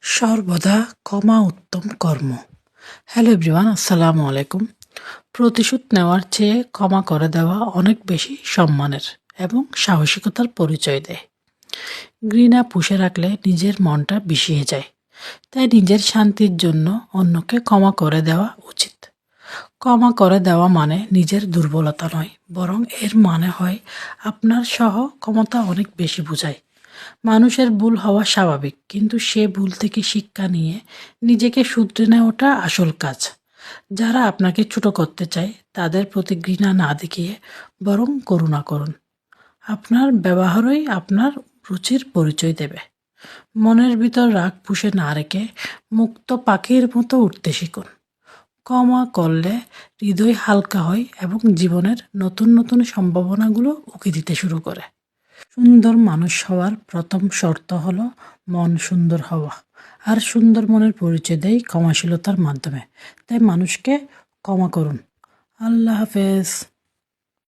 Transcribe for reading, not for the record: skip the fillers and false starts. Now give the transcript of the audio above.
সর্বদা ক্ষমা উত্তম কর্ম। হ্যালো এভরিওয়ান, আসসালামু আলাইকুম। প্রতিশোধ নেওয়ার চেয়ে ক্ষমা করে দেওয়া অনেক বেশি সম্মানের এবং সাহসিকতার পরিচয় দেয়। ঘৃণা পুষে রাখলে নিজের মনটা বিষিয়ে যায়, তাই নিজের শান্তির জন্য অন্যকে ক্ষমা করে দেওয়া উচিত। ক্ষমা করে দেওয়া মানে নিজের দুর্বলতা নয়, বরং এর মানে হয় আপনার সহ ক্ষমতা অনেক বেশি বোঝায়। মানুষের ভুল হওয়া স্বাভাবিক, কিন্তু সে ভুল থেকে শিক্ষা নিয়ে নিজেকে শুধরে নেওয়াটা আসল কাজ। যারা আপনাকে ছোট করতে চায় তাদের প্রতি ঘৃণা না দেখিয়ে বরং করুণা করুন। আপনার ব্যবহারই আপনার রুচির পরিচয় দেবে। মনের ভিতর রাগ পুষে না রেখে মুক্ত পাখির মতো উঠতে শিখুন। ক্ষমা করলে হৃদয় হালকা হয় এবং জীবনের নতুন নতুন সম্ভাবনাগুলো উকি দিতে শুরু করে। সুন্দর মানুষ হওয়ার প্রথম শর্ত হলো মন সুন্দর হওয়া, আর সুন্দর মনের পরিচয় দেয় ক্ষমাশীলতার মাধ্যমে। তাই মানুষকে ক্ষমা করুন। আল্লাহ হাফেজ।